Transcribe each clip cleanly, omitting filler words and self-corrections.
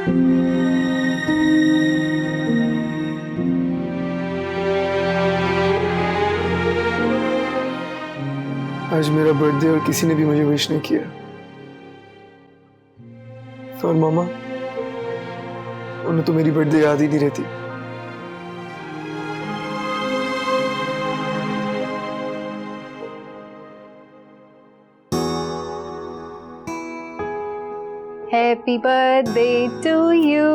आज मेरा बर्थडे और किसी ने भी मुझे विश नहीं किया। और मामा, उन्हें तो मेरी बर्थडे याद ही नहीं रहती। Happy birthday to you.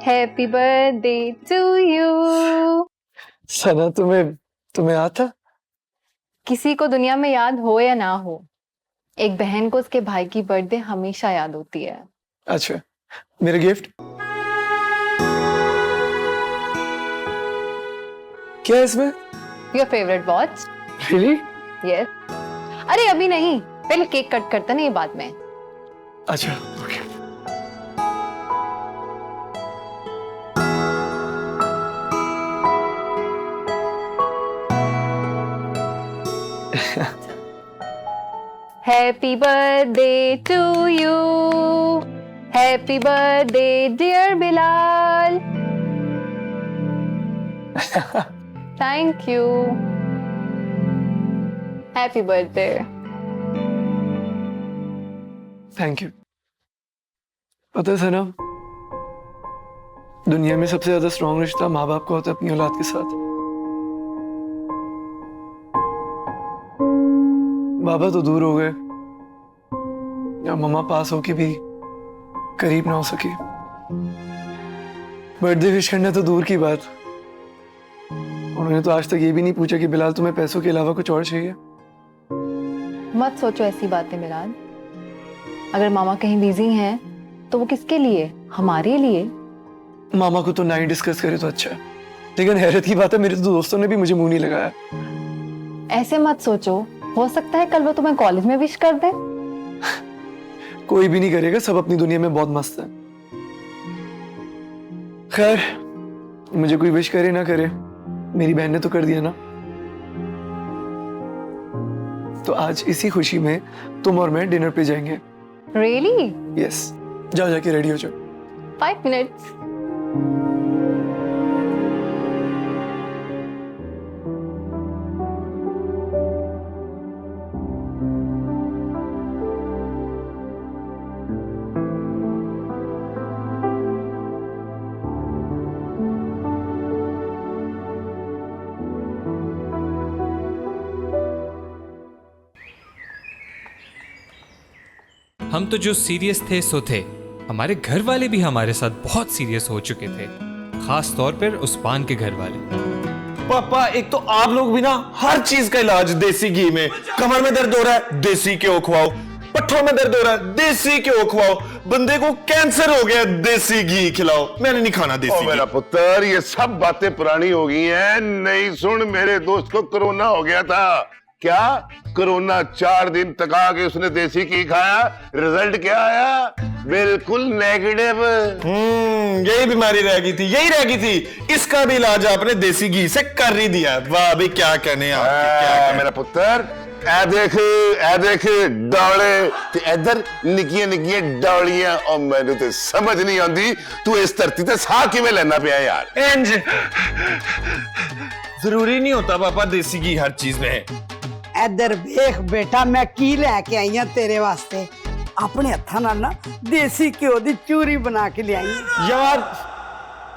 Happy birthday to you. सना, तुम्हें याद था? किसी को दुनिया में याद हो या ना हो, एक बहन को उसके भाई की बर्थडे हमेशा याद होती है। अच्छा, मेरा गिफ्ट क्या है इसमें? Your favorite watch? Really? Yes. अरे अभी नहीं, पहले केक कट करते ना, ये बाद में। अच्छा, okay. Happy birthday to you. Happy birthday dear Bilal. Thank you. Happy birthday. Thank you. पता है सना, दुनिया में सबसे ज्यादा स्ट्रॉन्ग रिश्ता माँ बाप का होता है अपनी औलाद के साथ। बाबा तो दूर हो गए, या मम्मा पास होके भी करीब ना हो सकी। बर्थडे विश करना तो दूर की बात, उन्होंने तो आज तक ये भी नहीं पूछा कि बिलाल तुम्हें पैसों के अलावा कुछ और चाहिए। मत सोचो ऐसी बातें मिलान। अगर मामा कहीं बिजी हैं तो वो किसके लिए? हमारे लिए। मामा को तो ना ही डिस्कस करे तो अच्छा है, लेकिन हैरत की बात है मेरे तो दोस्तों ने भी मुझे मुंह नहीं लगाया। ऐसे मत सोचो, हो सकता है कल वो तुम्हें कॉलेज में विश कर दे। कोई भी नहीं करेगा, सब अपनी दुनिया में बहुत मस्त है। खैर, मुझे कोई विश करे ना करे, मेरी बहन ने तो कर दिया ना। तो आज इसी खुशी में तुम और मैं डिनर पे जाएंगे। Really? यस, जाओ जाके रेडी हो जाओ। 5 minutes. हम तो जो सीरियस थे सो थे, हमारे घर वाले भी हमारे साथ बहुत सीरियस हो चुके थे, खास तौर पर उस्मान के घर वाले। पापा, एक तो आप लोग भी ना हर चीज का इलाज देसी घी में। कमर में दर्द हो रहा है, देसी घी खवाओ। पट्ठों में दर्द हो रहा है, देसी घी खवाओ। बंदे को कैंसर हो गया, देसी घी खिलाओ। मैंने नहीं खाना देसी घी। मेरा पुत्र, ये सब बातें पुरानी हो गई हैं। नहीं सुन, मेरे दोस्त को कोरोना हो गया था। क्या कोरोना 4 दिन तक आके उसने देसी घी खाया, रिजल्ट क्या आया? बिल्कुल नेगेटिव। यही बीमारी रह गई थी, यही रह गई थी। इसका भी इलाज आपने देसी घी से कर ही दिया। वाह भाई, क्या कहने आपके, क्या मेरा पुत्र, ए देख डौले ते इधर निक्कियां निक्कियां डौलियां। और मैंने तो समझ नहीं आती तू इस धरती ते साह किवें लेना पिया यार। इंज जरूरी नहीं होता पापा देसी घी हर चीज में। इधर देख बेटा, मैं की लैके आई हूं तेरे वास्ते। अपने हत्थां नाल ना देसी घ्यो दी चूरी बना के ले आई हूं। यार,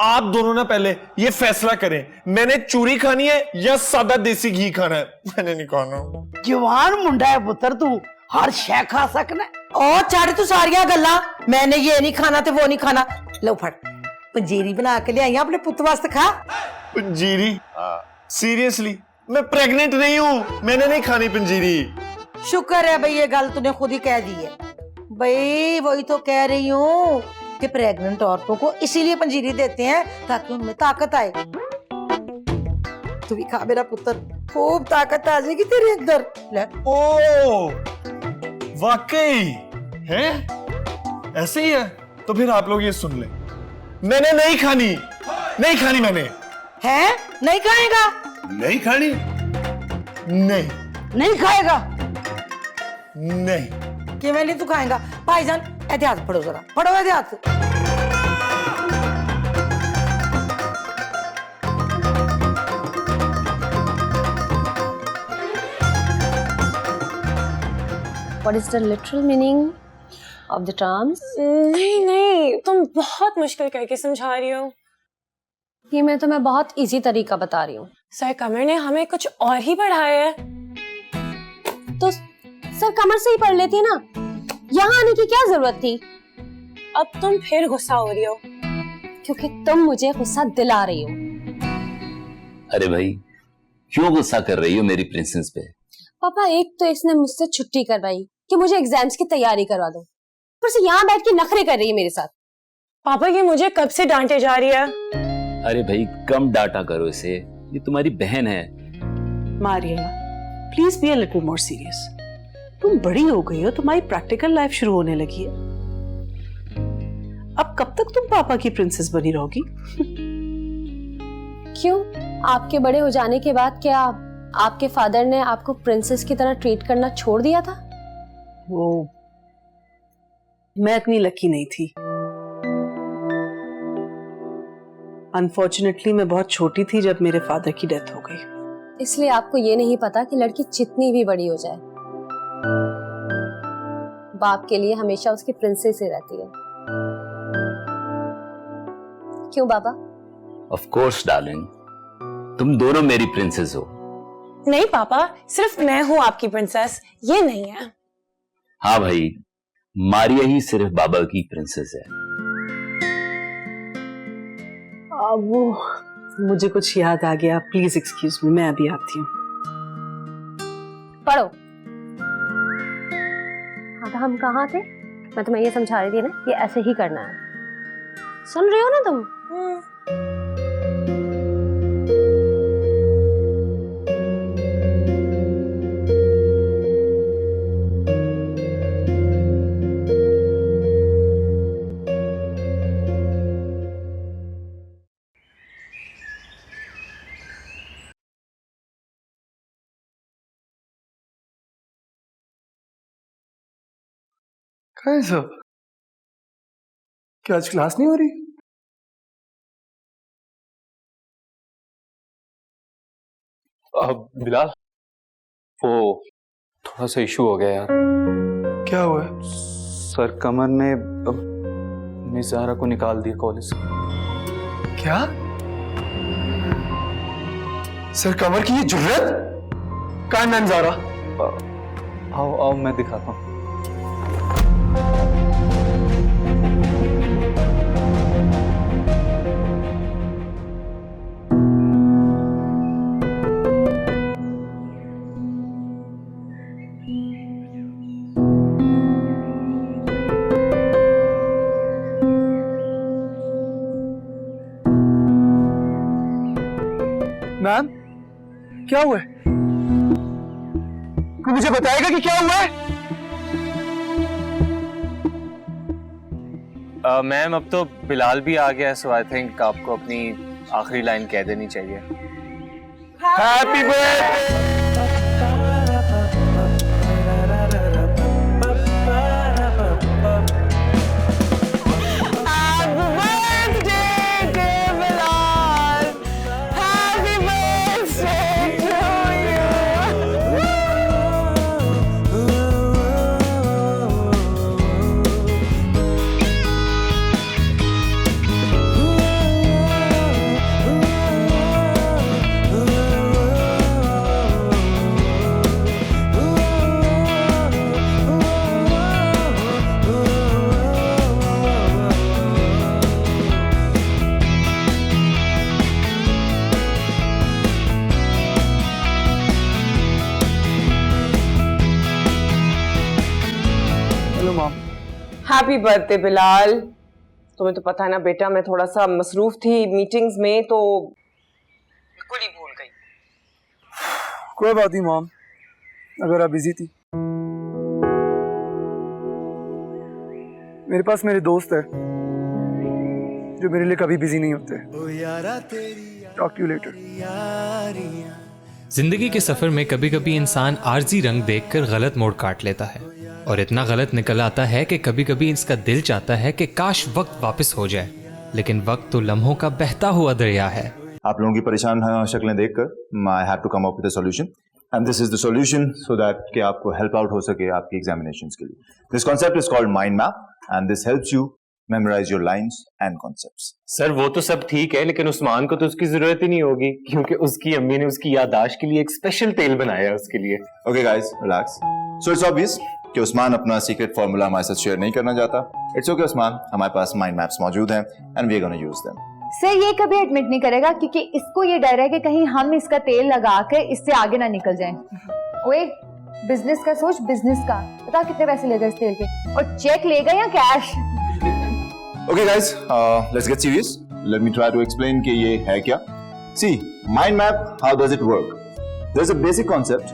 आप दोनों ना पहले ये फैसला करें, मैंने चूरी खानी है या सादा देसी घी खाना है। मैंने नहीं खाना। जवान मुंडा है पुत्र, तू हर शै खा सकना। ओ छाड़ तू सारियां गल्लां, मैंने ये नहीं खाना ते वो नहीं खाना। लो फड़, पंजीरी बना के ले आई अपने पुत वास्ते, खा। पंजीरी? सीरियसली, मैं प्रेग्नेंट नहीं हूं, मैंने नहीं खानी पंजीरी। शुक्र है भाई, ये गल तूने खुद ही कह दी है। भाई वही तो कह रही हूँ कि प्रेग्नेंट औरतों को इसीलिए पंजीरी देते हैं ताकि उनमें ताकत आए। तू भी खा मेरा पुत्र, खूब ताकत आ जाएगी तेरे अंदर। ले। ओ, वाकई है, ऐसे ही है। तो फिर आप लोग ये सुन ले, मैंने नहीं खानी, नहीं खानी मैंने। है? नहीं खाएगा? नहीं खानी? नहीं नहीं खाएगा? नहीं। कि मैं नहीं तू खाएगा? भाईजान ऐसे हाथ पढ़ो जरा, पढ़ो ऐसे हाथ। What is the literal meaning of the terms? नहीं, तुम बहुत मुश्किल करके समझा रही हो। ये मैं तुम्हें बहुत इजी तरीका बता रही हूँ। सर कमर ने हमें कुछ और ही पढ़ाया है। तो सर कमर से ही पढ़ लेती ना, यहाँ आने की क्या जरूरत थी? अब तुम फिर गुस्सा हो रही हो क्योंकि तुम मुझे गुस्सा दिला रही हो। अरे भाई क्यों गुस्सा कर रही हो मेरी प्रिंसेस पे? पापा एक तो इसने मुझसे छुट्टी करवाई कि मुझे एग्जाम्स की तैयारी करवा दो, पर से यहाँ बैठ के नखरे कर रही है मेरे साथ। पापा ये मुझे कब से डांटे जा रही है। अरे भाई कम डांटा करो इसे, ये तुम्हारी बहन है। Maria please be a little more serious. तुम बड़ी हो गई हो, तुम्हारी प्रैक्टिकल लाइफ शुरू होने लगी है। अब कब तक तुम पापा की प्रिंसेस बनी रहोगी? क्यों, आपके बड़े हो जाने के बाद क्या आपके फादर ने आपको प्रिंसेस की तरह ट्रीट करना छोड़ दिया था? वो मैं इतनी लकी नहीं थी। अनफॉर्चुनेटली मैं बहुत छोटी थी जब मेरे फादर की डेथ हो गई। इसलिए आपको ये नहीं पता कि लड़की जितनी भी बड़ी हो जाए बाप के लिए हमेशा उसकी प्रिंसेस ही रहती है। क्यों बाबा? ऑफ कोर्स डार्लिंग, तुम दोनों मेरी प्रिंसेस हो। नहीं पापा, सिर्फ मैं हूँ आपकी प्रिंसेस, ये नहीं है। हाँ भाई, मारिया ही सिर्फ बाबा की प्रिंसेस है। वो मुझे कुछ याद आ गया, प्लीज एक्सक्यूज मी, मैं अभी आती हूँ। पढ़ो। हाँ तो हम कहाँ थे? मैं तुम्हें ये समझा रही थी ना, ये ऐसे ही करना है। सुन रही हो ना तुम? क्या है सब? क्या आज क्लास नहीं हो रही? बिलाल, वो थोड़ा सा इशू हो गया यार। क्या हुआ है? सर कमर ने अब मिस ज़हरा को निकाल दिया कॉलेज से। क्या? सर कमर की ये जुर्रत? कहाँ मैम ज़ारा? आओ आओ मैं दिखाता हूँ। मैम क्या हुआ है? कोई मुझे बताएगा कि क्या हुआ है? मैम अब तो बिलाल भी आ गया है, सो आई थिंक आपको अपनी आखिरी लाइन कह देनी चाहिए। Happy birthday. Happy birthday Bilal. तुम्हें तो पता है ना बेटा, मैं थोड़ा सा मसरूफ थी मीटिंग्स में तो बिल्कुल ही भूल गई। कोई बात नहीं मॉम, अगर आप बिजी थी। मेरे पास मेरे दोस्त है जो मेरे लिए कभी बिजी नहीं होते। Talk to you later. जिंदगी के सफर में कभी कभी इंसान आर्जी रंग देखकर गलत मोड़ काट लेता है और इतना गलत निकल आता है कि कभी कभी इसका दिल चाहता है कि काश वक्त वापस हो जाए, लेकिन वक्त तो लम्हों का बहता हुआ दरिया है। आप लोगों की परेशान शक्लें देखकर I have to come up with a solution and this is the solution so that कि आपको हेल्प आउट हो सके आपकी एग्जामिनेशंस के लिए। This concept is called mind map and this helps you memorise your lines and concepts. Sir वो तो सब ठीक है, लेकिन उस्मान को तो उसकी जरूरत ही नहीं होगी क्योंकि उसकी अम्मी ने उसकी याददाश्त के लिए एक स्पेशल तेल बनाया है उसके लिए। Okay guys, relax. So it's obvious कि उस्मान अपना सीक्रेट फार्मूला हमारे साथ शेयर नहीं करना चाहता। इट्स ओके उस्मान, हमारे पास माइंड मैप्स मौजूद हैं and we are gonna use them. Sir ये कभी एडमिट नहीं करेगा क्योंकि इसको ये डर है कि कहीं हम इसका तेल लगा के इससे आगे ना निकल जाएं। ओए, बिजनेस का सोच, बिजनेस का। पता कितने पैसे लेगा इस तेल के, और चेक लेगा या cash? Okay guys, let's get serious. Let me try to explain कि ये है क्या। See, mind map, how does it work? There's a basic concept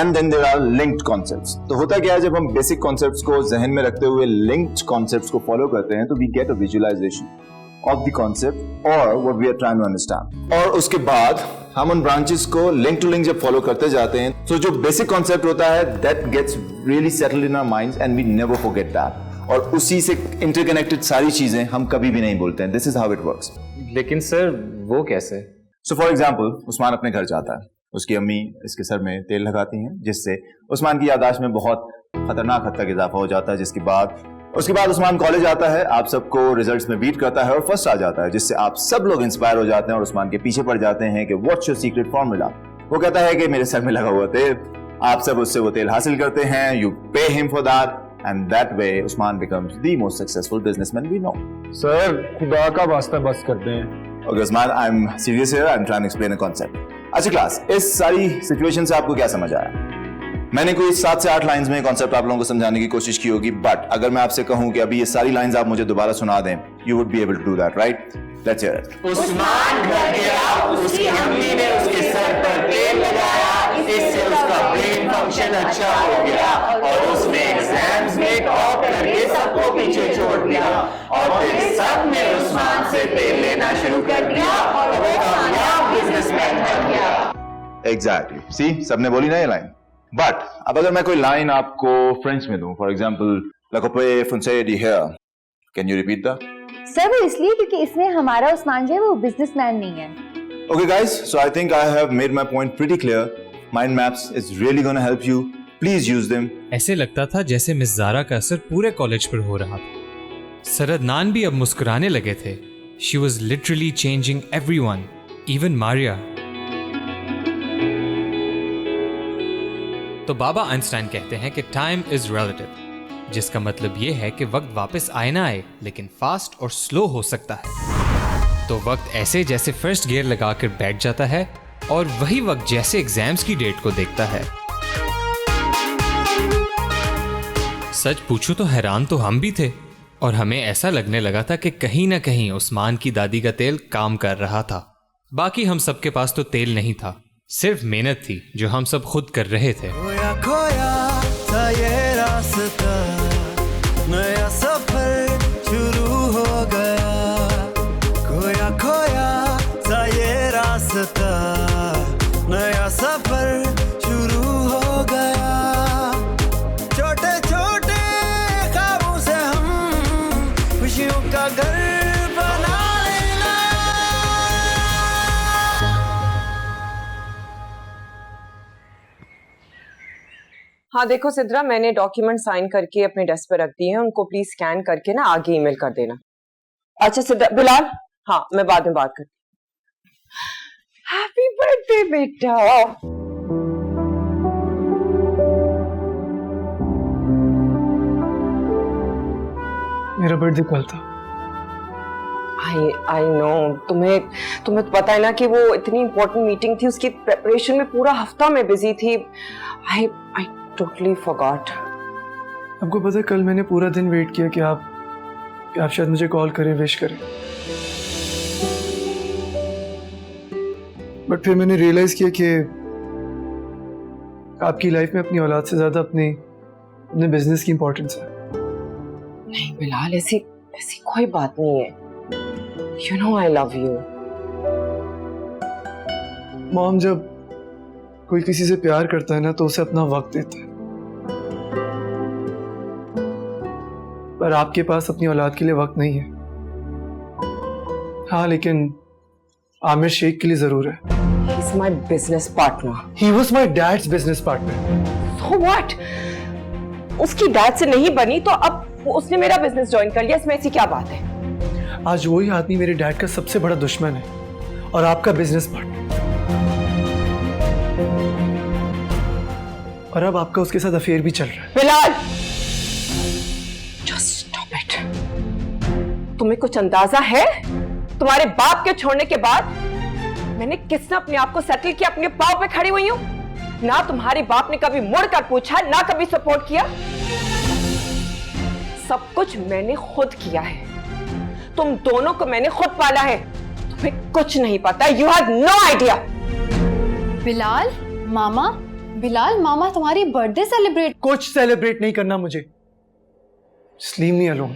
and then there are linked concepts. तो होता क्या है, जब हम basic concepts को जहन में रखते हुए linked concepts को follow करते हैं तो we get a visualization of the concept or what we are trying to understand. और उसके बाद हम उन branches को link to link जब follow करते जाते हैं तो जो basic concept होता है that gets really settled in our minds and we never forget that. और उसी से इंटरकनेक्टेड सारी चीजें हम कभी भी नहीं बोलते हैं। This is how it works. लेकिन सर वो कैसे? सो फॉर एग्जांपल, उस्मान अपने घर जाता है, उसकी अम्मी इसके सर में तेल लगाती हैं जिससे उस्मान की याददाश्त में बहुत खतरनाक हद तक इजाफा हो जाता है, उसके बाद उस्मान कॉलेज आता है, आप सबको रिजल्ट्स में बीट करता है और फर्स्ट आ जाता है, जिससे आप सब लोग इंस्पायर हो जाते हैं और उस्मान के पीछे पड़ जाते हैं कि व्हाट्स योर सीक्रेट फॉर्मूला। वो कहता है कि मेरे सर में लगा हुआ तेल। आप सब उससे वो तेल हासिल करते हैं, you pay him for that and that way Usman becomes the most successful businessman we know. Sir, खुदा का वास्ता बस करते हैं। Okay Usman, I'm serious here. I'm trying to explain a concept. अच्छा क्लास, इस सारी सिचुएशन से आपको क्या समझ आया? मैंने कोई 7 से 8 लाइंस में कॉन्सेप्ट आप लोगों को समझाने की कोशिश की होगी, बट अगर मैं आपसे कहूं कि अभी ये सारी लाइंस आप मुझे दोबारा सुना दें, you would be able to do that, right? Let's hear it. Usman घर गया, उसकी अम्मी ने उसके सर पर तेल लगाया, इससे उसका ब्रेन फंक्शन अच्छा हो गया और उसने एग्जाम्स में टॉप करके सबको पीछे छोड़ दिया और फिर सब ने उस्मान से तेल लेना शुरू कर दिया और वो कामयाब बिजनेसमैन बन गया। Exactly. See, सबने बोली ना ये लाइन। बट अब अगर मैं कोई लाइन आपको फ्रेंच में दूं, for example, La coupe foncée di here. Can you repeat that? Sir वो इसलिए क्योंकि इसमें हमारा उस्मान जो है वो बिजनेसमैन नहीं है। Okay guys, so I think I have made my point pretty clear. Mind maps is really going to help you. Please use them. ऐसे लगता था जैसे मिस ज़ारा का असर पूरे कॉलेज पर हो रहा था। सर अदनान भी अब मुस्कुराने लगे थे। She was literally changing everyone, even Maria. तो बाबा आइंस्टाइन कहते हैं कि टाइम इज रिलेटिव, जिसका मतलब यह है कि वक्त वापस आए ना आए, लेकिन फास्ट और स्लो हो सकता है। तो वक्त ऐसे जैसे फर्स्ट गियर लगाकर बैठ जाता है और वही वक्त जैसे एग्जाम्स की डेट को देखता है। सच पूछूं तो हैरान तो हम भी थे और हमें ऐसा लगने लगा था कि कहीं ना कहीं उस्मान की दादी का तेल काम कर रहा था। बाकी हम सबके पास तो तेल नहीं था, सिर्फ मेहनत थी जो हम सब खुद कर रहे थे। खोया था ये रास्ता, नया सफर शुरू हो गया। खोया खोया था ये रास्ता, नया सफर शुरू हो गया। छोटे छोटे ख्वाबों से हम खुशियों का घर बना लेना। हाँ देखो सिद्रा, मैंने डॉक्यूमेंट साइन करके अपने डेस्क पे रख दिए हैं, उनको प्लीज स्कैन करके ना आगे ईमेल कर देना। अच्छा सिद्रा, बिलाल, हाँ मैं बाद में बात करती हूँ। हैप्पी बर्थडे बेटा। मेरा बर्थडे कल था। आई नो, तुम्हें तो पता है ना कि वो इतनी इंपॉर्टेंट मीटिंग थी, उसकी प्रेपरेशन में पूरा हफ्ता मैं बिजी थी। I totally forgot. आपको पता है कल मैंने पूरा दिन वेट किया कि आप शायद मुझे कॉल करें, विश करें, बट फिर मैंने रियलाइज किया कि आपकी लाइफ में अपनी औलाद से ज्यादा अपने बिजनेस की इंपॉर्टेंस है। नहीं बिलाल, ऐसी कोई बात नहीं है। You know I love you. Mom, कोई किसी से प्यार करता है ना तो उसे अपना वक्त देता है, पर आपके पास अपनी औलाद के लिए वक्त नहीं है। हाँ, लेकिन आमिर शेख के लिए जरूर है। He's my business partner. He was my dad's business partner. So what? उसकी डैड से नहीं बनी तो अब उसने मेरा बिजनेस ज्वाइन कर लिया, इसमें ऐसी क्या बात है? आज वही आदमी मेरे डैड का सबसे बड़ा दुश्मन है और आपका बिजनेस पार्टनर, और अब आपका उसके साथ अफेयर भी चल रहा है। Bilal, just stop it. तुम्हें कुछ अंदाजा है तुम्हारे बाप के छोड़ने के बाद मैंने किसने अपने आप को सेटल किया, अपने पांव पे खड़ी हुई हूं? ना तुम्हारे बाप ने कभी मुड़कर पूछा, ना कभी सपोर्ट किया। सब कुछ मैंने खुद किया है, तुम दोनों को मैंने खुद पाला है, तुम्हें कुछ नहीं पता। You have no idea. Bilal मामा तुम्हारी बर्थडे सेलिब्रेट। कुछ सेलिब्रेट नहीं करना मुझे, just leave me alone।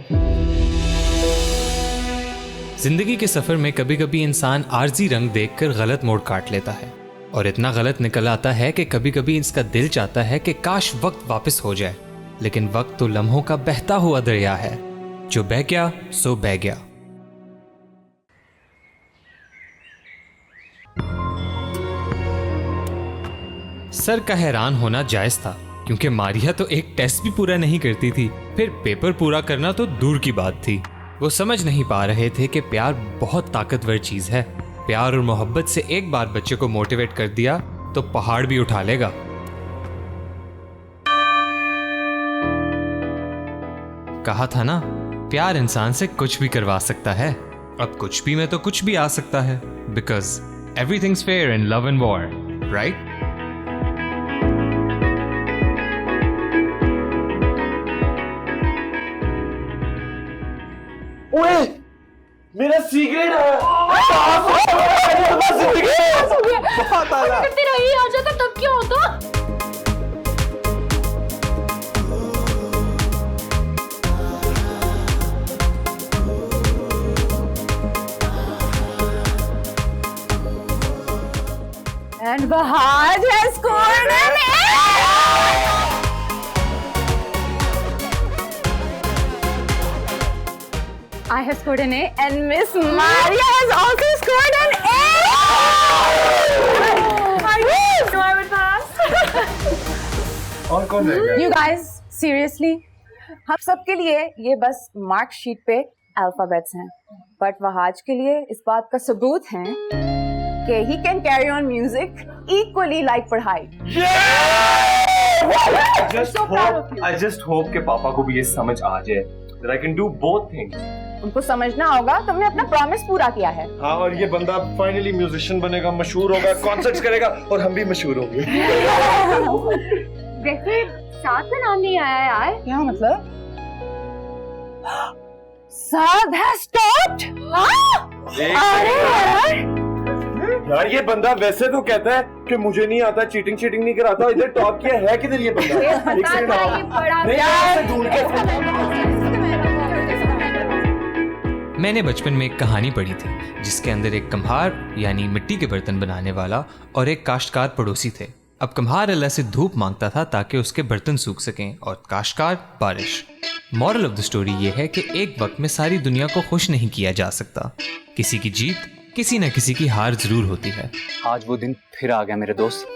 जिंदगी के सफर में कभी कभी इंसान आर्जी रंग देखकर गलत मोड़ काट लेता है और इतना गलत निकल आता है कि कभी कभी इसका दिल चाहता है कि काश वक्त वापस हो जाए, लेकिन वक्त तो लम्हों का बहता हुआ दरिया है, जो बह गया सो बह गया। सर का हैरान होना जायज था, क्योंकि मारिया तो एक टेस्ट भी पूरा नहीं करती थी, फिर पेपर पूरा करना तो दूर की बात थी। वो समझ नहीं पा रहे थे कि प्यार बहुत ताकतवर चीज है। प्यार और मोहब्बत से एक बार बच्चे को मोटिवेट कर दिया तो पहाड़ भी उठा लेगा। कहा था ना, प्यार इंसान से कुछ भी करवा सकता है। अब कुछ भी में तो कुछ भी आ सकता है, because everything's fair in love and war, right? ओए, मेरा सीक्रेट है। बहुत आला। तेरा ही आ जाता तब क्या होता? And Bahaj has scored an A! I have scored an A and Miss Maria has also scored an A! I knew I would pass. और कौन रह गया? You guys, seriously? हम सब के लिए ये बस मार्क शीट पे अल्फाबेट्स हैं, बट वहाज के लिए इस बात का सबूत है कि he can carry on music equally like पढ़ाई। I just hope कि पापा को भी ये समझ आ जाए that I can do both things. उनको समझना होगा तुमने अपना प्रॉमिस पूरा किया है। हाँ, और ये बंदा फाइनली म्यूजिशियन बनेगा, मशहूर होगा, कॉन्सर्ट्स करेगा और हम भी मशहूर होंगे। वैसे साथ में नाम नहीं आया यार, क्या मतलब? साथ है स्टॉप्ड। अरे यार, ये बंदा वैसे तो कहता है कि मुझे नहीं आता, चीटिंग नहीं कराता, इधर टॉप किया है किधर ये बंदा? एक सेकंड मैंने बचपन में एक कहानी पढ़ी थी जिसके अंदर एक कम्हार यानी मिट्टी के बर्तन बनाने वाला और एक काश्तकार पड़ोसी थे। अब कम्हार अल्लाह से धूप मांगता था ताकि उसके बर्तन सूख सकें और काश्तकार बारिश। मॉरल ऑफ द स्टोरी ये है कि एक वक्त में सारी दुनिया को खुश नहीं किया जा सकता। किसी की जीत, किसी न किसी की हार जरूर होती है। आज वो दिन फिर आ गया मेरे दोस्त,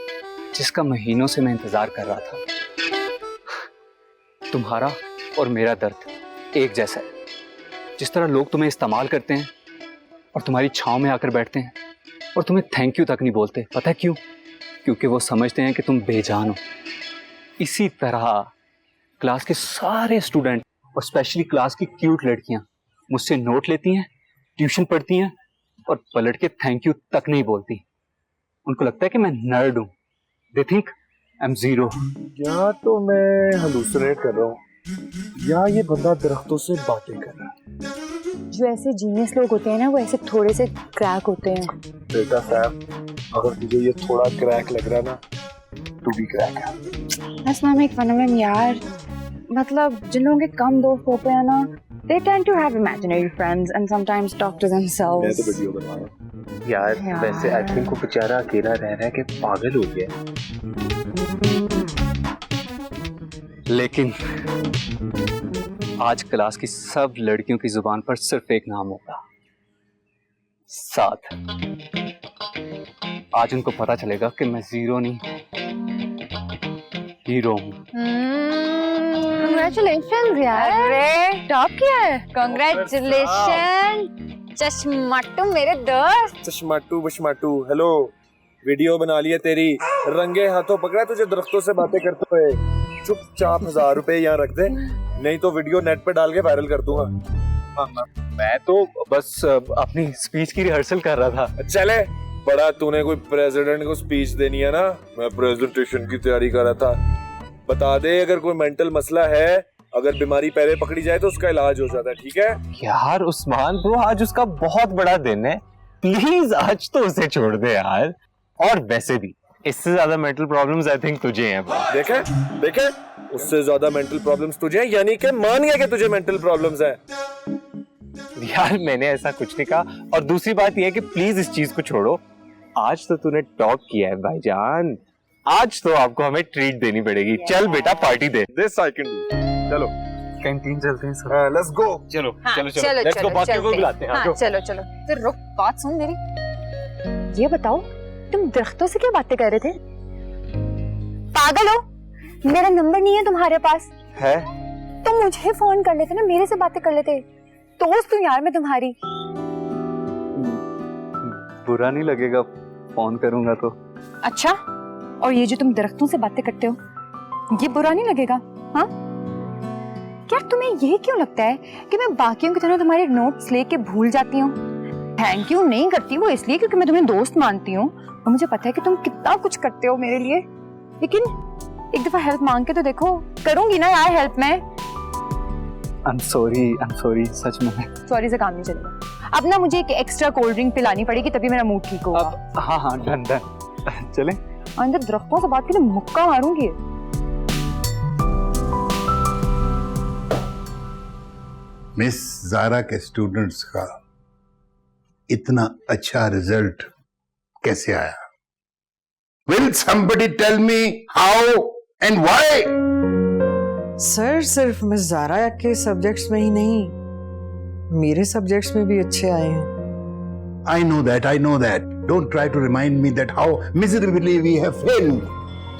जिसका महीनों से मैं इंतजार कर रहा था। तुम्हारा और मेरा दर्द एक जैसा है। जिस तरह लोग तुम्हें इस्तेमाल करते हैं और तुम्हारी छांव में आकर बैठते हैं और तुम्हें थैंक यू तक नहीं बोलते, पता है क्यों? क्योंकि वो समझते हैं कि तुम बेजान हो। इसी तरह क्लास के सारे स्टूडेंट और स्पेशली क्लास की क्यूट लड़कियां मुझसे नोट लेती हैं, ट्यूशन पढ़ती हैं और पलट के थैंक यू तक नहीं बोलती। उनको लगता है कि मैं नर्ड हूं। They think I am zero. या तो मैं हलूसिनेट कर रहा हूँ या ये बंदा दरख्तों से बातें कर रहा है। जो ऐसे जीनियस लोग होते हैं ना, वो ऐसे थोड़े से क्रैक होते हैं। बेटा सैम, अगर तुझे ये थोड़ा क्रैक लग रहा है ना, तू भी क्रैक है। Let's not make fun of him यार। मतलब जिन लोगों के कम दोस्त होते हैं ना, they tend to have imaginary friends and sometimes talk to themselves. मैं तो वीडियो बना रहा हूँ। यार वैसे आई थिंक वो बेचारा अकेला रह रहा है कि पागल हो गया। लेकिन आज क्लास की सब लड़कियों की जुबान पर सिर्फ एक नाम होगा, साथ। आज उनको पता चलेगा कि मैं जीरो नहीं, हीरो हूँ। Congratulations यार, अरे टॉप किया है। Congratulations चश्माटू मेरे दोस्त। चश्माटू बशमाटू, हेलो। वीडियो बना लिया तेरी, रंगे हाथों पकड़ा तुझे दरख्तों से बातें करते हुए। चुपचाप 1000 रुपए यहाँ रख दे, नहीं तो वीडियो नेट पे डाल के वायरल कर दूंगा। मैं तो बस अपनी स्पीच की रिहर्सल कर रहा था। चले बड़ा, तूने कोई प्रेसिडेंट को स्पीच देनी है ना, मैं प्रेजेंटेशन की तैयारी कर रहा था। बता दे अगर कोई मेंटल मसला है, अगर बीमारी पहले पकड़ी जाए तो उसका इलाज हो जाता है, ठीक है? यार उस्मान ब्रो, आज उसका बहुत बड़ा दिन है, प्लीज आज तो उसे छोड़ दे यार। और वैसे भी इससे ज्यादा मेंटल प्रॉब्लम्स आई थिंक तुझे हैं। देखे देखे, उससे ज्यादा मेंटल प्रॉब्लम्स तुझे हैं, यानी कि मान गया कि तुझे मेंटल प्रॉब्लम्स हैं। यार मैंने ऐसा कुछ नहीं कहा, और दूसरी बात यह है कि प्लीज इस चीज को छोड़ो। आज तो तूने टॉप किया है भाईजान, आज तो आपको हमें ट्रीट देनी पड़ेगी। चल बेटा party they. This I can do. चलो कैंटीन चलते हैं सब। Let's go. चलो हाँ, चलो चलो लेट्स गो, बाकियों को बुलाते हैं। हाँ, चलो चलो। तो रुक, बात सुन मेरी। ये बताओ तुम दरख्तों से क्या बातें कर रहे थे? पागल हो? मेरा नंबर नहीं है तुम्हारे पास? है तो मुझे फोन कर लेते ना, मेरे से बातें कर लेते। दोस्त हूँ यार मैं तुम्हारी। बुरा नहीं लगेगा फोन करूंगा तो? अच्छा, और ये जो तुम दरख्तों से बातें करते हो, ये बुरा नहीं लगेगा? हाँ क्या तुम्हें ये क्यों लगता है कि मैं बाकियों की तरह तुम्हारे नोट्स लेके भूल जाती हूँ? थैंक यू नहीं करती वो इसलिए क्योंकि मैं तुम्हें दोस्त मानती हूँ और मुझे पता है कि तुम कितना कुछ करते हो मेरे लिए, लेकिन एक दफा हेल्प मांग के तो देखो। करूंगी ना यार हेल्प मैं। I'm sorry, सच में। सॉरी से काम नहीं चलेगा। अब ना मुझे एक एक्स्ट्रा कोल्ड ड्रिंक पिलानी पड़ेगी तभी मेरा मूड ठीक होगा। हाँ डन चले। अंदर दरख्तों से बात के लिए मुक्का मारूंगी। मिस ज़ारा के स्टूडेंट्स का इतना अच्छा रिजल्ट कैसे आया? Will somebody tell me how and why? Sir सिर्फ मिस ज़ारा के सब्जेक्ट्स में ही नहीं, मेरे सब्जेक्ट्स में भी अच्छे आए हैं। I know that. Don't try to remind me that how miserably we have failed.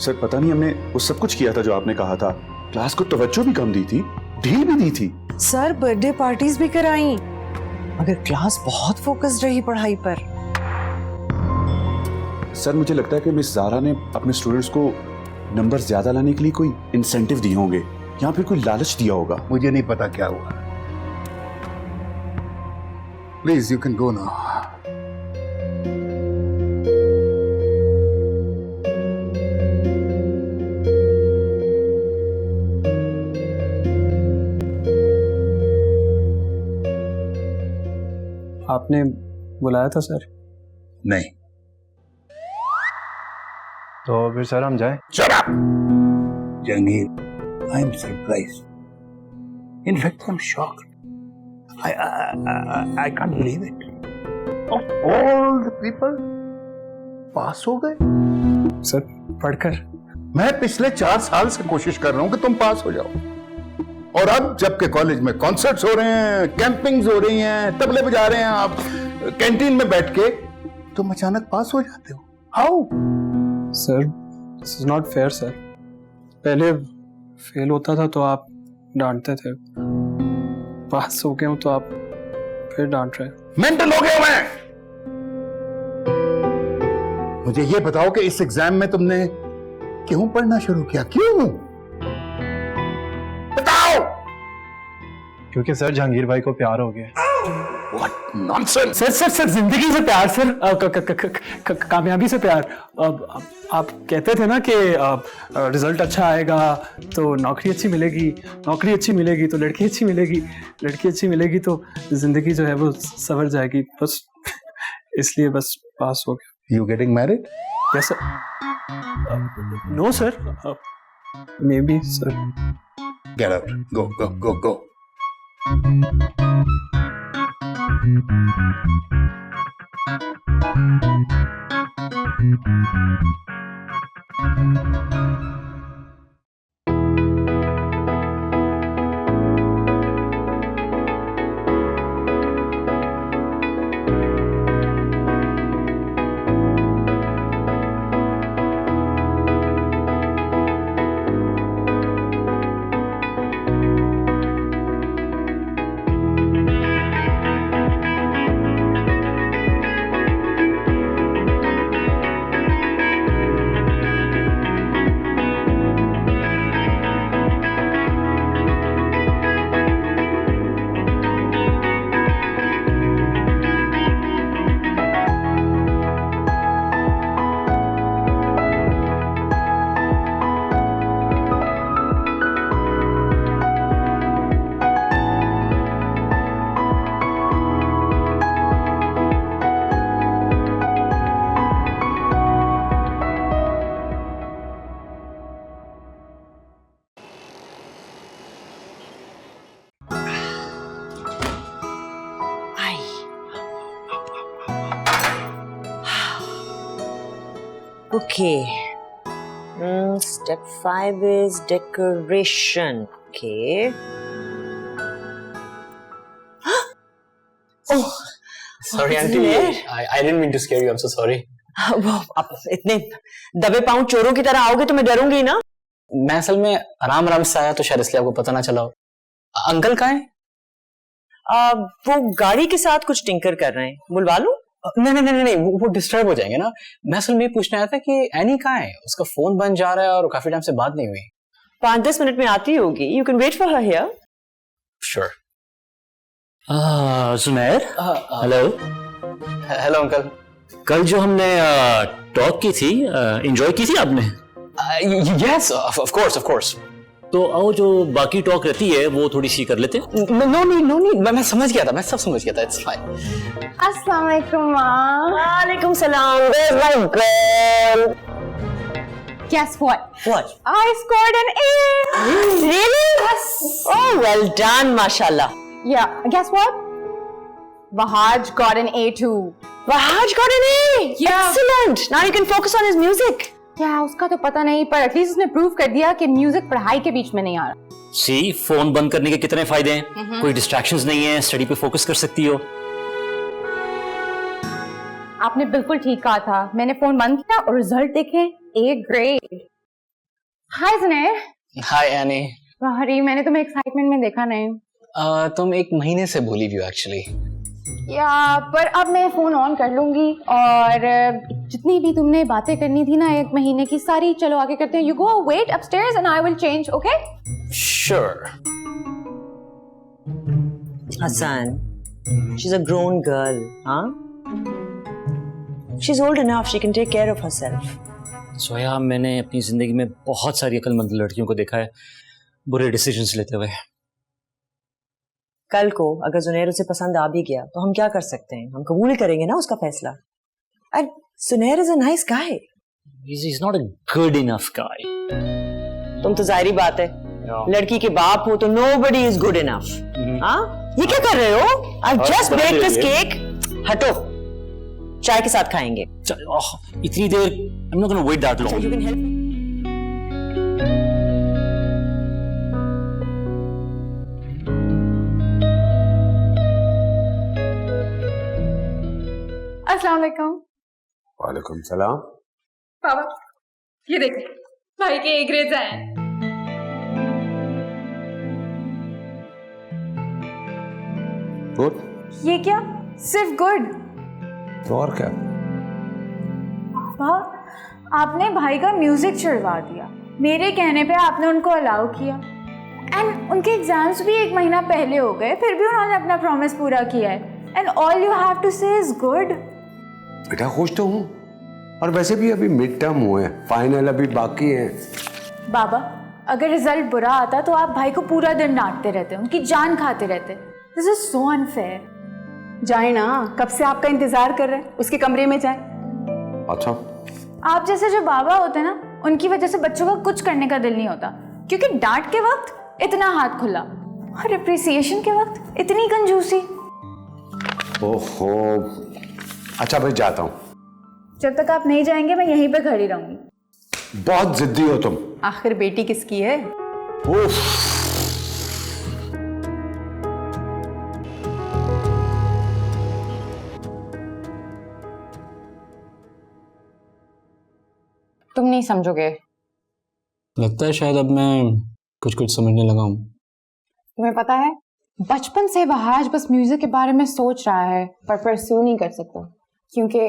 Sir पता नहीं हमने वो सब कुछ किया था जो आपने कहा था। क्लास को तवज्जो भी कम दी थी, ढील भी दी थी। सर बर्थडे पार्टीज भी कराई, मगर क्लास बहुत फोकस्ड रही पढ़ाई पर। सर मुझे लगता है कि मिस ज़ारा ने अपने स्टूडेंट्स को नंबर ज्यादा लाने के लिए कोई इंसेंटिव दिए होंगे या फिर कोई लालच दिया होगा। मुझे नहीं पता क्या हुआ। Please you can go now. आपने बुलाया था सर? नहीं। तो फिर सर हम जाएं? Shut up! Jahangir, I am surprised. In fact, I'm shocked. I can't believe it. Of all the people, पास हो गए? सर पढ़कर? मैं पिछले 4 साल से कोशिश कर रहा हूं कि तुम पास हो जाओ, और अब जबकि कॉलेज में कॉन्सर्ट्स हो रहे हैं, कैंपिंग्स हो रही हैं, तबले बजा रहे हैं आप कैंटीन में बैठ के, तुम अचानक पास हो जाते हो। How? Sir this is not fair sir. पहले फेल होता था तो आप डांटते थे, पास हो गया हूं तो आप फिर डांट रहे। मेंटल हो गया मैं। मुझे ये बताओ कि इस एग्जाम में तुमने क्यों पढ़ना शुरू किया? क्यों बताओ? क्योंकि सर जहांगीर भाई को प्यार हो गया। What nonsense! सर जिंदगी से प्यार सर, कामयाबी से प्यार। आप कहते थे ना कि रिजल्ट अच्छा आएगा तो नौकरी अच्छी मिलेगी, नौकरी अच्छी मिलेगी तो लड़की अच्छी मिलेगी, लड़की अच्छी मिलेगी तो जिंदगी जो है वो संवर जाएगी। बस इसलिए बस पास हो गया। You getting married? Yes sir. No sir. Maybe sir. Get out. Go. Okay. Step 5 is decoration. Okay. Oh, sorry, auntie. I didn't mean to scare you. I'm so sorry. वो आप इतने दबे पांव चोरों की तरह आओगे तो मैं डरूंगी ना। मैं असल में आराम से आया तो शायद इसलिए आपको पता ना चला हो। अंकल कहाँ हैं? वो गाड़ी के साथ कुछ टिंकर कर रहे हैं। बुलवा लूं? नहीं, वो डिस्टर्ब हो जाएंगे ना। मैं असल में पूछने आया था कि एनी कहाँ है? उसका फोन बंद जा रहा है और काफी टाइम से बात नहीं हुई। 5-10 मिनट में आती होगी। You can wait for her here. Sure. Sunair, hello uncle. कल जो हमने टॉक की थी, एंजॉय की थी आपने? Yes, of course. तो आओ जो बाकी टॉक रहती है वो थोड़ी सी कर लेते हैं। No need. मैं समझ गया था, मैं सब समझ गया था। It's fine. अस्सलाम वालेकुम माँ। वालेकुम सलाम। Where's my girl? Guess what? What? I scored an A. Really? Yes. Oh, well done, mashallah. Yeah. Guess what? Bahaj got an A too. Bahaj got an A. Yeah. Excellent. Now you can focus on his music. क्या उसका तो पता नहीं, पर at least उसने prove कर दिया कि म्यूजिक पढ़ाई के बीच में नहीं आ रहा। सी, फोन बंद करने के कितने फायदे हैं। कोई डिस्ट्रैक्शंस नहीं है, स्टडी पे फोकस कर सकती हो। आपने बिल्कुल ठीक कहा था। मैंने फोन बंद किया और रिजल्ट देखे, A grade. Hi Sunair. Hi Annie. Sorry, मैंने तुम्हें एक्साइटमेंट में देखा नहीं। तुम 1 महीने से भूली भी हो एक्चुअली। या पर अब मैं फोन ऑन कर लूंगी और जितनी भी तुमने बातें करनी थी ना 1 महीने की, सारी चलो आगे करते हैं। You go wait upstairs and I will change, okay? Sure. Hassan, she's a grown girl, huh? She's old enough, she can take care of herself. सोया, मैंने अपनी जिंदगी में बहुत सारी अक्लमंद लड़कियों को देखा है बुरे डिसीजंस लेते हुए। कल को अगर सुनैर उसे पसंद आ भी गया तो हम क्या कर सकते हैं? हम कबूल करेंगे ना उसका फैसला। And सुनैर is a nice guy. He's not a good enough guy. तुम तो जाहिर बात है, लड़की के बाप हो तो nobody is good enough. हाँ? ये क्या कर रहे हो? I've just baked this cake. हटो, चाय के साथ खाएंगे। इतनी देर? I'm not going to wait that long. You can help me. अस्सलाम वालेकुम। वालेकुम सलाम। पापा, ये देखो, भाई के A ग्रेड्स आए हैं। गुड। ये क्या? सिर्फ गुड? तो और क्या? पापा, आपने भाई का म्यूजिक छुड़वा दिया। मेरे कहने पे आपने उनको अलाउ किया। एंड उनके एग्जाम्स भी 1 महीना पहले हो गए, फिर भी उन्होंने अपना प्रॉमिस पूरा किया है। And all you have to say is good. बेटा खुश तो हूँ, और वैसे भी अभी मिड टर्म हुए हैं, फाइनल अभी बाकी है। बाबा, अगर रिजल्ट बुरा आता तो आप भाई को पूरा दिन डांटते रहते, उनकी जान खाते रहते। This is so unfair. जाए ना, कब से आपका इंतजार कर रहे हैं, उसके कमरे में जाए। अच्छा, आप जैसे जो बाबा होते हैं ना, उनकी वजह से बच्चों का कुछ करने का दिल नहीं होता, क्योंकि डांट के वक्त इतना हाथ खुला और अप्रिसिएशन के वक्त इतनी कंजूसी। ओहो, अच्छा भाई जाता हूं। जब तक आप नहीं जाएंगे मैं यहीं पे खड़ी रहूंगी। बहुत जिद्दी हो तुम। आखिर बेटी किसकी है? उफ। तुम नहीं समझोगे। लगता है शायद अब मैं कुछ कुछ समझने लगा हूँ। तुम्हें पता है, बचपन से वह आज बस म्यूजिक के बारे में सोच रहा है पर परस्यू नहीं कर सकता क्योंकि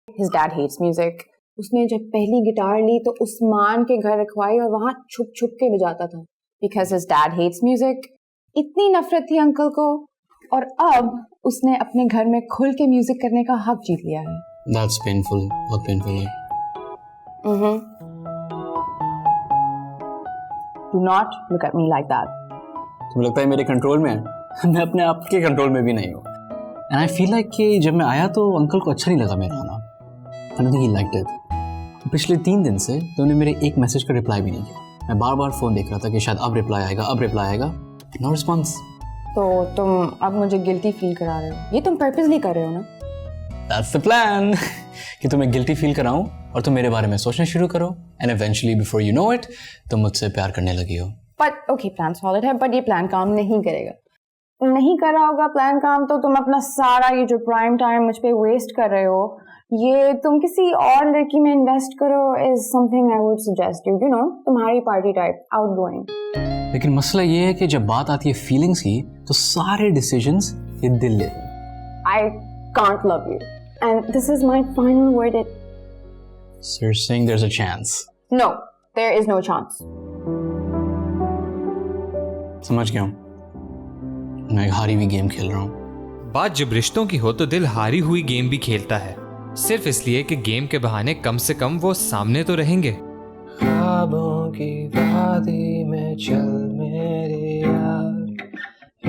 his dad hates music। उसने जब पहली गिटार ली तो उस्मान के घर रखवाई और वहां छुप छुप के बजाता था because his dad hates music। इतनी नफरत थी अंकल को और अब उसने अपने घर में खुल के म्यूजिक करने का हक जीत लिया है। That's painful, बहुत painful है। Do not look at me like that। तुम्हें लगता है मेरे कंट्रोल में है? मैं अपने आप के कंट्रोल में भी नहीं हूँ। एंड आई फील लाइक कि जब मैं आया तो अंकल को अच्छा नहीं लगा मेरा आना। I don't think he liked it. पिछले 3 दिन से तो उन्होंने मेरे एक मैसेज का रिप्लाई भी नहीं किया। मैं बार बार फ़ोन देख रहा था कि शायद अब रिप्लाई आएगा, अब रिप्लाई आएगा। No response. तो तुम अब मुझे गिल्टी फील करा रहे हो? ये तुम पर्पसली कर रहे हो ना? That's the plan कि तुम्हें गिल्टी फील कराऊं और तुम मेरे बारे में सोचना शुरू करो and eventually before you know it तुम मुझसे प्यार करने लगी हो। बट ओके, प्लान सॉलिड है बट ये प्लान काम नहीं करेगा। नहीं कर रहा होगा प्लान काम तो तुम अपना सारा ये जो प्राइम टाइम मुझ पे वेस्ट कर रहे हो ये तुम किसी और लड़की में इन्वेस्ट करो is something I would suggest you know तुम्हारी पार्टी टाइप आउटगोइंग। लेकिन मसला ये है कि जब बात आती है फीलिंग्स की तो सारे डिसीजंस ये दिल लेते हैं। I can't love you and this is my final word. So you're saying there's a chance? No, there is no chance. समझ गया हूँ। मैं एक हारी हुई गेम खेल रहा हूँ। बात जब रिश्तों की हो तो दिल हारी हुई गेम भी खेलता है, सिर्फ इसलिए कि गेम के बहाने कम से कम वो सामने तो रहेंगे। ख्वाबों की वादी में चल मेरे यार,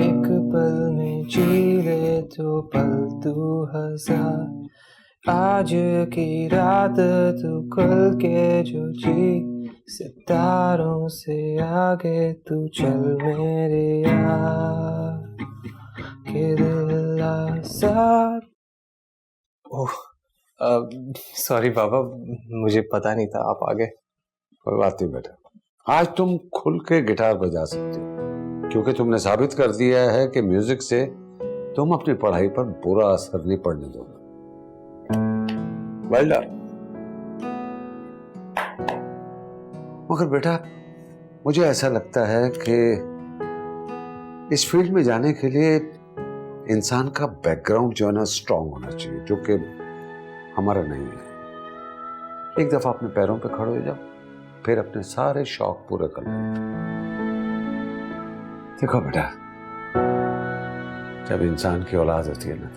एक पल में जी ले तो पल तू हजार, आज की रात तू खुल के जो जी, सितारों से आगे तू चल मेरे यार, के दिल आज़ाद। ओह सॉरी बाबा, मुझे पता नहीं था आप आ गए। कोई बात नहीं बेटा, आज तुम खुल के गिटार बजा सकते हो क्योंकि तुमने साबित कर दिया है कि म्यूजिक से तुम अपनी पढ़ाई पर बुरा असर नहीं पड़ने दोगे। Well done. मगर बेटा मुझे ऐसा लगता है कि इस फील्ड में जाने के लिए इंसान का बैकग्राउंड जो है ना स्ट्रांग होना चाहिए, जो कि हमारा नहीं है। एक दफा अपने पैरों पे खड़े हो जाओ, फिर अपने सारे शौक पूरे कर लो। देखो बेटा, जब इंसान की औलाद होती है ना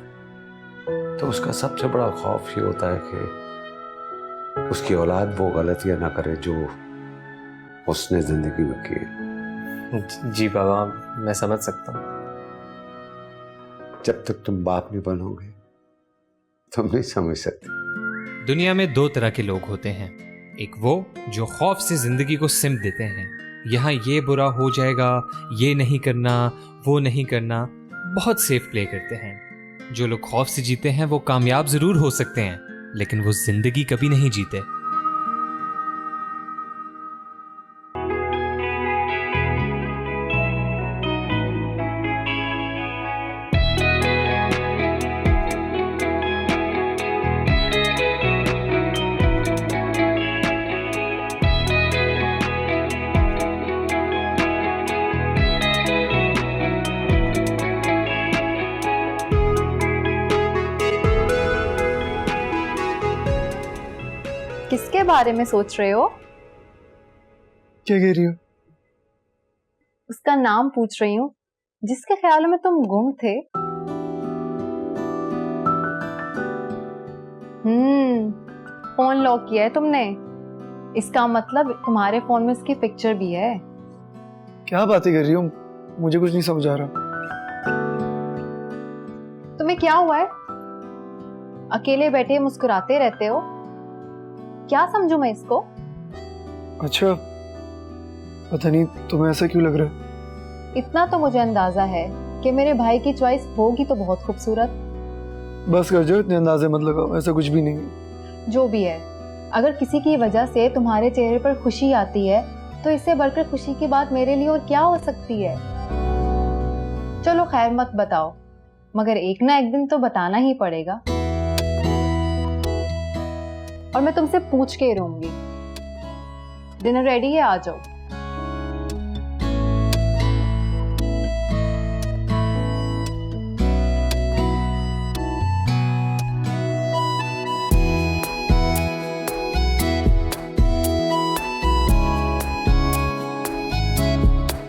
तो उसका सबसे बड़ा खौफ ये होता है कि उसकी औलाद वो गलतियां ना करे जो उसने जिंदगी में की। जी बाबा, मैं समझ सकता हूँ। जब तक तुम बाप नहीं बनोगे तुम नहीं समझ सकते। दुनिया में 2 तरह के लोग होते हैं, एक वो जो खौफ से जिंदगी को सिमट देते हैं, यहाँ ये बुरा हो जाएगा, ये नहीं करना, वो नहीं करना, बहुत सेफ प्ले करते हैं। जो लोग खौफ से जीते हैं वो कामयाब जरूर हो सकते हैं, लेकिन वो जिंदगी कभी नहीं जीते। किसके बारे में सोच रहे हो? क्या कह रही हो? उसका नाम पूछ रही हूँ जिसके ख्यालों में तुम गुम थे। फोन लॉक किया है तुमने, इसका मतलब तुम्हारे फोन में उसकी पिक्चर भी है। क्या बातें कर रही हो? मुझे कुछ नहीं समझ आ रहा। तुम्हें क्या हुआ है? अकेले बैठे मुस्कुराते रहते हो, क्या समझूं मैं इसको? अच्छा, पता नहीं तुम्हें ऐसा क्यों लग रहा है। इतना तो मुझे अंदाजा है कि मेरे भाई की चॉइस होगी तो बहुत खूबसूरत, बस कर जो, इतने अंदाजे मत लगाओ, ऐसा कुछ भी नहीं है। जो भी है, अगर किसी की वजह से तुम्हारे चेहरे पर खुशी आती है तो इससे बढ़कर खुशी की बात मेरे लिए और क्या हो सकती है। चलो खैर मत बताओ, मगर एक ना एक दिन तो बताना ही पड़ेगा, और मैं तुमसे पूछ के ही रहूंगी। डिनर रेडी है, आ जाओ।